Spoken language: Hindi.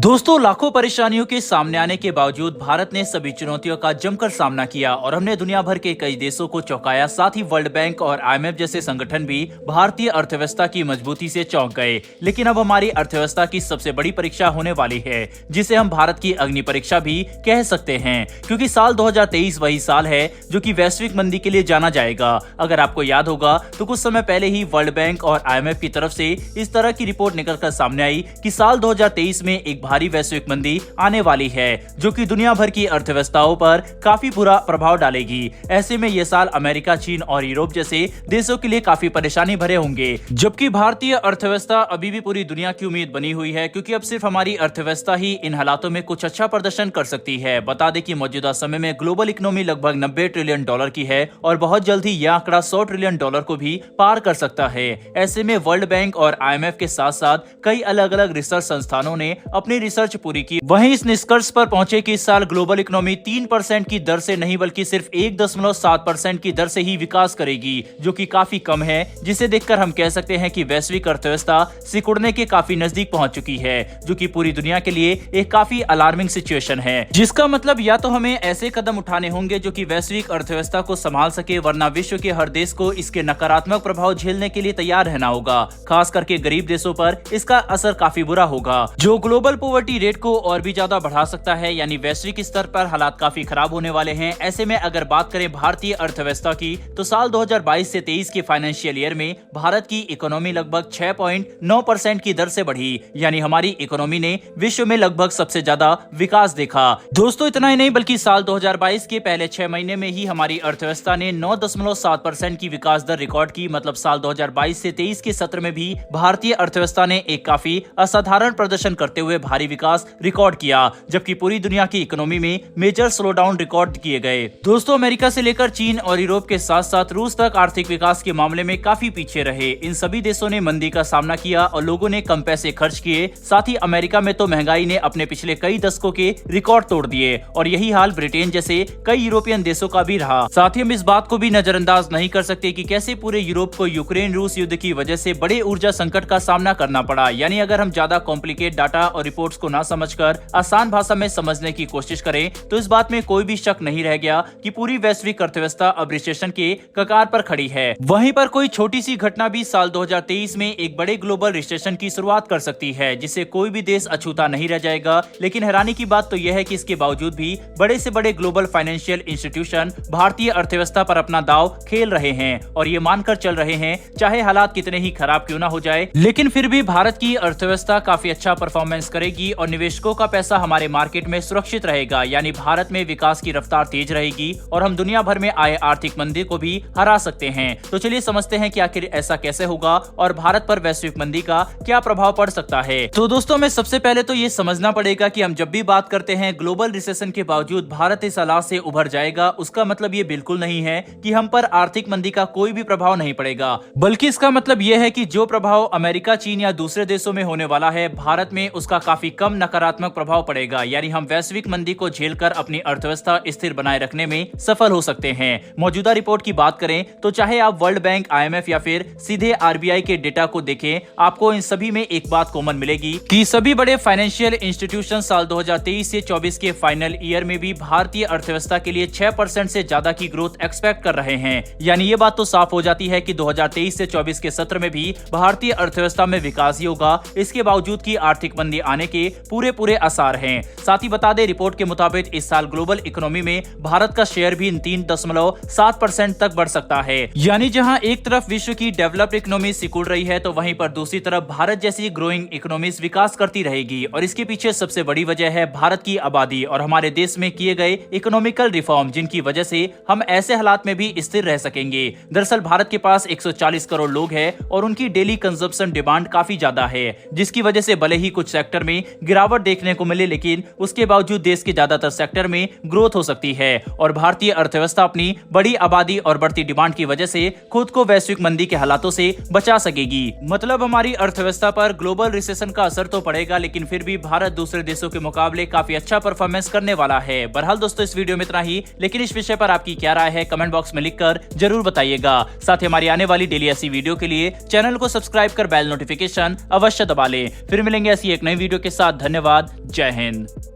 दोस्तों, लाखों परेशानियों के सामने आने के बावजूद भारत ने सभी चुनौतियों का जमकर सामना किया और हमने दुनिया भर के कई देशों को चौंकाया। साथ ही वर्ल्ड बैंक और आईएमएफ जैसे संगठन भी भारतीय अर्थव्यवस्था की मजबूती से चौंक गए। लेकिन अब हमारी अर्थव्यवस्था की सबसे बड़ी परीक्षा होने वाली है, जिसे हम भारत की अग्नि परीक्षा भी कह सकते हैं, क्योंकि साल 2023 वही साल है जो कि वैश्विक मंदी के लिए जाना जाएगा। अगर आपको याद होगा तो कुछ समय पहले ही वर्ल्ड बैंक और आईएमएफ की तरफ से इस तरह की रिपोर्ट निकलकर सामने आई कि साल 2023 में एक भारी वैश्विक मंदी आने वाली है, जो कि दुनिया भर की अर्थव्यवस्थाओं पर काफी बुरा प्रभाव डालेगी। ऐसे में यह साल अमेरिका, चीन और यूरोप जैसे देशों के लिए काफी परेशानी भरे होंगे, जबकि भारतीय अर्थव्यवस्था अभी भी पूरी दुनिया की उम्मीद बनी हुई है, क्योंकि अब सिर्फ हमारी अर्थव्यवस्था ही इन हालातों में कुछ अच्छा प्रदर्शन कर सकती है। बता दें कि मौजूदा समय में ग्लोबल इकोनॉमी लगभग 90 ट्रिलियन डॉलर की है और बहुत जल्द ही यह आंकड़ा 100 ट्रिलियन डॉलर को भी पार कर सकता है। ऐसे में वर्ल्ड बैंक और आईएमएफ के साथ साथ कई अलग अलग रिसर्च संस्थानों ने अपनी रिसर्च पूरी की। वहीं इस निष्कर्ष पर पहुंचे कि इस साल ग्लोबल इकोनॉमी 3% की दर से नहीं बल्कि सिर्फ 1.7% की दर से ही विकास करेगी, जो कि काफी कम है, जिसे देखकर हम कह सकते हैं कि वैश्विक अर्थव्यवस्था सिकुड़ने के काफी नजदीक पहुंच चुकी है, जो कि पूरी दुनिया के लिए एक काफी अलार्मिंग सिचुएशन है। जिसका मतलब या तो हमें ऐसे कदम उठाने होंगे जो कि वैश्विक अर्थव्यवस्था को संभाल सके, वरना विश्व के हर देश को इसके नकारात्मक प्रभाव झेलने के लिए तैयार रहना होगा। खास करके गरीब देशों पर इसका असर काफी बुरा होगा, जो ग्लोबल पॉवर्टी रेट को और भी ज्यादा बढ़ा सकता है। यानी वैश्विक स्तर पर हालात काफी खराब होने वाले हैं। ऐसे में अगर बात करें भारतीय अर्थव्यवस्था की, तो साल 2022 से 23 के फाइनेंशियल ईयर में भारत की इकोनॉमी लगभग 6.9% की दर से बढ़ी। यानी हमारी इकोनॉमी ने विश्व में लगभग सबसे ज्यादा विकास देखा। दोस्तों, इतना ही नहीं बल्कि साल 2022 के पहले 6 महीने में ही हमारी अर्थव्यवस्था ने 9.7% की विकास दर रिकॉर्ड की। मतलब साल 2022 से 23 के सत्र में भी भारतीय अर्थव्यवस्था ने एक काफी असाधारण प्रदर्शन करते हुए भारी विकास रिकॉर्ड किया, जबकि पूरी दुनिया की इकोनॉमी में मेजर स्लोडाउन रिकॉर्ड किए गए। दोस्तों, अमेरिका से लेकर चीन और यूरोप के साथ साथ रूस तक आर्थिक विकास के मामले में काफी पीछे रहे। इन सभी देशों ने मंदी का सामना किया और लोगों ने कम पैसे खर्च किए। साथ ही अमेरिका में तो महंगाई ने अपने पिछले कई दशकों के रिकॉर्ड तोड़ दिए और यही हाल ब्रिटेन जैसे कई यूरोपियन देशों का भी रहा। साथ ही हम इस बात को भी नजरअंदाज नहीं कर सकते कि कैसे पूरे यूरोप को यूक्रेन रूस युद्ध की वजह से बड़े ऊर्जा संकट का सामना करना पड़ा। यानी अगर हम ज्यादा कॉम्प्लिकेट डाटा और रिपोर्ट्स को ना समझकर आसान भाषा में समझने की कोशिश करें, तो इस बात में कोई भी शक नहीं रह गया कि पूरी वैश्विक अर्थव्यवस्था अब रिसेशन के कगार पर खड़ी है। वहीं पर कोई छोटी सी घटना भी साल 2023 में एक बड़े ग्लोबल रिसेशन की शुरुआत कर सकती है, जिससे कोई भी देश अछूता नहीं रह जाएगा। लेकिन हैरानी की बात तो यह है कि इसके बावजूद भी बड़े से बड़े ग्लोबल फाइनेंशियल इंस्टीट्यूशन भारतीय अर्थव्यवस्था पर अपना दांव खेल रहे हैं और ये मानकर चल रहे हैं, चाहे हालात कितने ही खराब क्यों ना हो जाए, लेकिन फिर भी भारत की अर्थव्यवस्था काफी अच्छा परफॉर्मेंस करेगी और निवेशकों का पैसा हमारे मार्केट में सुरक्षित रहेगा। यानी भारत में विकास की रफ्तार तेज रहेगी और हम दुनिया भर में आए आर्थिक मंदी को भी हरा सकते हैं। तो चलिए समझते हैं कि आखिर ऐसा कैसे होगा और भारत पर वैश्विक मंदी का क्या प्रभाव पड़ सकता है। तो दोस्तों, हमें सबसे पहले तो ये समझना पड़ेगा कि हम जब भी बात करते हैं ग्लोबल रिसेशन के बावजूद भारत इस हालात से उभर जाएगा, उसका मतलब ये बिल्कुल नहीं है कि हम पर आर्थिक मंदी का कोई भी प्रभाव नहीं पड़ेगा, बल्कि इसका मतलब यह है कि जो प्रभाव अमेरिका, चीन या दूसरे देशों में होने वाला है, भारत में उसका काफी कम नकारात्मक प्रभाव पड़ेगा। यानी हम वैश्विक मंदी को झेलकर अपनी अर्थव्यवस्था स्थिर बनाए रखने में सफल हो सकते हैं। मौजूदा रिपोर्ट की बात करें तो चाहे आप वर्ल्ड बैंक, आईएमएफ या फिर सीधे आरबीआई के डेटा को देखें, आपको इन सभी में एक बात कॉमन मिलेगी कि सभी बड़े फाइनेंशियल इंस्टीट्यूशन साल 2023 से 24 के फाइनल ईयर में भी भारतीय अर्थव्यवस्था के लिए 6% से ज्यादा की ग्रोथ एक्सपेक्ट कर रहे हैं। यानी ये बात तो साफ हो जाती है कि 2023 से 24 के सत्र में भी भारतीय अर्थव्यवस्था में विकास ही होगा, इसके बावजूद की आर्थिक मंदी आने के पूरे आसार हैं। साथ ही बता दें, रिपोर्ट के मुताबिक इस साल ग्लोबल इकोनॉमी में भारत का शेयर भी 3.7% तक बढ़ सकता है। यानी जहां एक तरफ विश्व की डेवलप्ड इकोनॉमी सिकुड़ रही है, तो वहीं पर दूसरी तरफ भारत जैसी ग्रोइंग इकोनॉमीज विकास करती रहेगी और इसके पीछे सबसे बड़ी वजह है भारत की आबादी और हमारे देश में किए गए इकोनॉमिकल रिफॉर्म, जिनकी वजह से हम ऐसे हालात में भी स्थिर रह सकेंगे। दरअसल भारत के पास 140 करोड़ लोग हैं और उनकी डेली कंजप्शन डिमांड काफी ज्यादा है, जिसकी वजह से भले ही कुछ सेक्टर में गिरावट देखने को मिले, लेकिन उसके बावजूद देश के ज्यादातर सेक्टर में ग्रोथ हो सकती है और भारतीय अर्थव्यवस्था अपनी बड़ी आबादी और बढ़ती डिमांड की वजह से खुद को वैश्विक मंदी के हालातों से बचा सकेगी। मतलब हमारी अर्थव्यवस्था पर ग्लोबल रिसेशन का असर तो पड़ेगा, लेकिन फिर भी भारत दूसरे देशों के मुकाबले काफी अच्छा परफॉर्मेंस करने वाला है। बहरहाल दोस्तों, इस वीडियो में इतना ही, लेकिन इस विषय पर आपकी क्या राय है कमेंट बॉक्स में लिखकर जरूर बताइएगा। साथ ही हमारी आने वाली डेली ऐसी वीडियो के लिए चैनल को सब्सक्राइब कर बेल नोटिफिकेशन अवश्य दबा लें। फिर मिलेंगे ऐसी एक नई वीडियो के साथ धन्यवाद। जय हिंद।